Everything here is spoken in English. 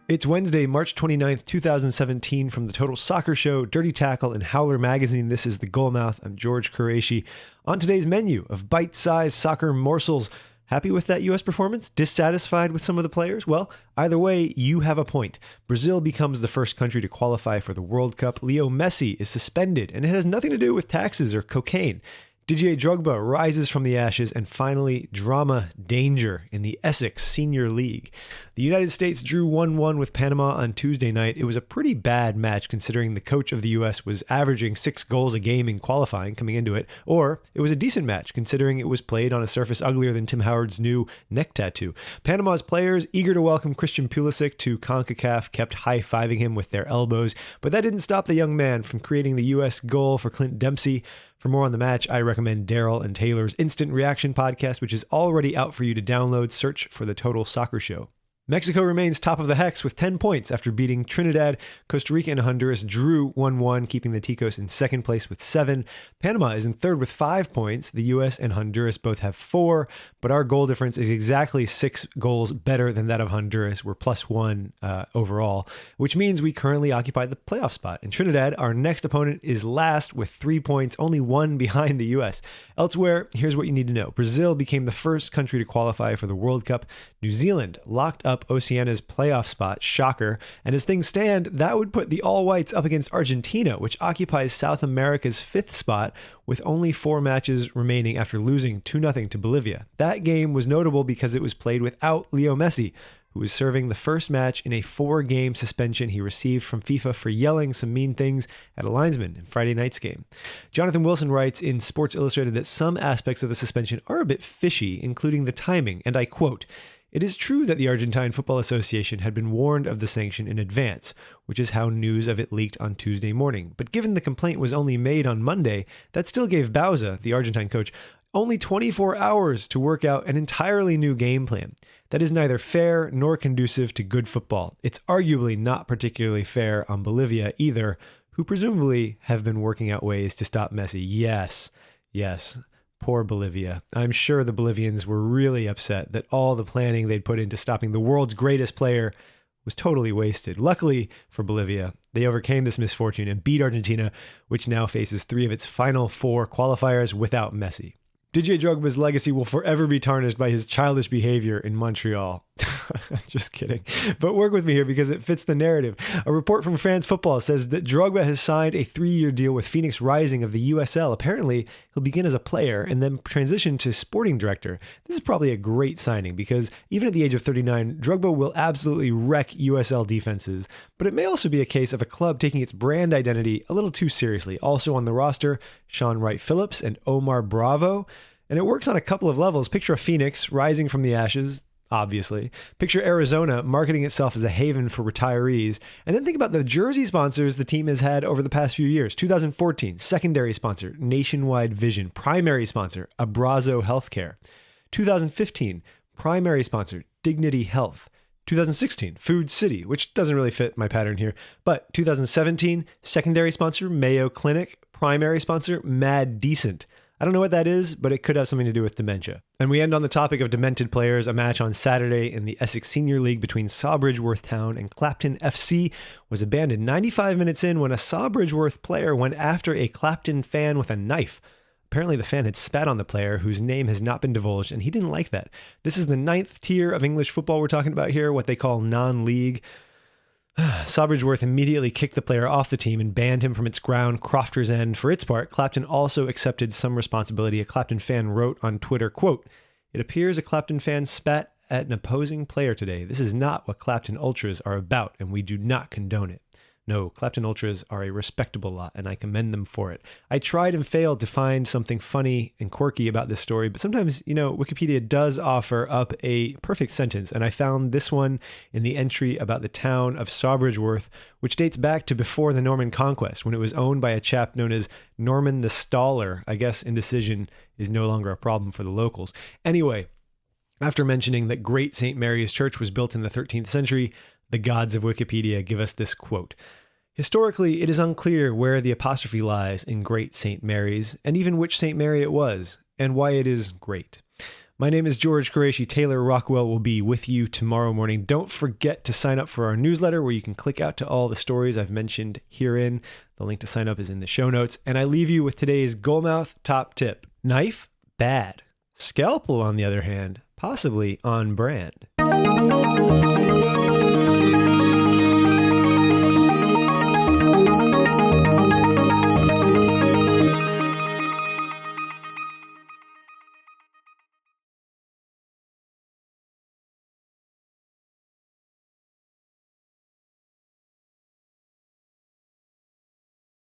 It's Wednesday, March 29th, 2017. From the Total Soccer Show, Dirty Tackle, and Howler Magazine, this is The Goalmouth. I'm George Qureshi. On today's menu of bite-sized soccer morsels, happy with that U.S. performance? Dissatisfied with some of the players? Well, either way, you have a point. Brazil becomes the first country to qualify for the World Cup. Leo Messi is suspended, and it has nothing to do with taxes or cocaine. Didier Drogba rises from the ashes, and finally, drama danger in the Essex Senior League. The United States drew 1-1 with Panama on Tuesday night. It was a pretty bad match considering the coach of the U.S. was averaging 6 goals a game in qualifying coming into it, or it was a decent match considering it was played on a surface uglier than Tim Howard's new neck tattoo. Panama's players, eager to welcome Christian Pulisic to CONCACAF, kept high-fiving him with their elbows, but that didn't stop the young man from creating the U.S. goal for Clint Dempsey. For more on the match, I recommend Daryl and Taylor's Instant Reaction podcast, which is already out for you to download. Search for The Total Soccer Show. Mexico remains top of the hex with 10 points after beating Trinidad. Costa Rica and Honduras drew 1-1, keeping the Ticos in second place with 7. Panama is in third with 5 points. The U.S. and Honduras both have 4, but our goal difference is exactly 6 goals better than that of Honduras. We're +1 overall, which means we currently occupy the playoff spot. In Trinidad, our next opponent is last with 3 points, only 1 behind the U.S. Elsewhere, here's what you need to know. Brazil became the first country to qualify for the World Cup. New Zealand locked up Oceania's playoff spot, shocker, and as things stand, that would put the All Whites up against Argentina, which occupies South America's 5th spot with only 4 matches remaining after losing 2-0 to Bolivia. That game was notable because it was played without Leo Messi, who was serving the first match in a 4-game suspension he received from FIFA for yelling some mean things at a linesman in Friday night's game. Jonathan Wilson writes in Sports Illustrated that some aspects of the suspension are a bit fishy, including the timing, and I quote, "It is true that the Argentine Football Association had been warned of the sanction in advance, which is how news of it leaked on Tuesday morning. But given the complaint was only made on Monday, that still gave Bauza, the Argentine coach, only 24 hours to work out an entirely new game plan. That is neither fair nor conducive to good football. It's arguably not particularly fair on Bolivia either, who presumably have been working out ways to stop Messi." Yes. Poor Bolivia. I'm sure the Bolivians were really upset that all the planning they'd put into stopping the world's greatest player was totally wasted. Luckily for Bolivia, they overcame this misfortune and beat Argentina, which now faces 3 of its final 4 qualifiers without Messi. Didier Drogba's legacy will forever be tarnished by his childish behavior in Montreal. Just kidding. But work with me here because it fits the narrative. A report from France Football says that Drogba has signed a 3-year deal with Phoenix Rising of the USL. Apparently, he'll begin as a player and then transition to sporting director. This is probably a great signing because even at the age of 39, Drogba will absolutely wreck USL defenses. But it may also be a case of a club taking its brand identity a little too seriously. Also on the roster, Sean Wright-Phillips and Omar Bravo. And it works on a couple of levels. Picture a Phoenix rising from the ashes, obviously. Picture Arizona marketing itself as a haven for retirees. And then think about the jersey sponsors the team has had over the past few years. 2014, secondary sponsor, Nationwide Vision. Primary sponsor, Abrazo Healthcare. 2015, primary sponsor, Dignity Health. 2016, Food City, which doesn't really fit my pattern here. But 2017, secondary sponsor, Mayo Clinic. Primary sponsor, Mad Decent. I don't know what that is, but it could have something to do with dementia. And we end on the topic of demented players. A match on Saturday in the Essex Senior League between Sawbridgeworth Town and Clapton FC was abandoned 95 minutes in when a Sawbridgeworth player went after a Clapton fan with a knife. Apparently the fan had spat on the player, whose name has not been divulged, and he didn't like that. This is the 9th tier of English football we're talking about here, what they call non-league. Sawbridgeworth immediately kicked the player off the team and banned him from its ground, Crofters End. For its part, Clapton also accepted some responsibility. A Clapton fan wrote on Twitter, quote, "It appears a Clapton fan spat at an opposing player today. This is not what Clapton Ultras are about, and we do not condone it." No, Clapton Ultras are a respectable lot, and I commend them for it. I tried and failed to find something funny and quirky about this story, but sometimes, Wikipedia does offer up a perfect sentence, and I found this one in the entry about the town of Sawbridgeworth, which dates back to before the Norman Conquest, when it was owned by a chap known as Norman the Staller. I guess indecision is no longer a problem for the locals. Anyway, after mentioning that Great St. Mary's Church was built in the 13th century, the gods of Wikipedia give us this quote. "Historically, it is unclear where the apostrophe lies in Great St. Mary's, and even which St. Mary it was, and why it is great. My name is George Qureshi. Taylor Rockwell will be with you tomorrow morning. Don't forget to sign up for our newsletter where you can click out to all the stories I've mentioned herein. The link to sign up is in the show notes. And I leave you with today's Goalmouth top tip. Knife, bad. Scalpel, on the other hand, possibly on brand.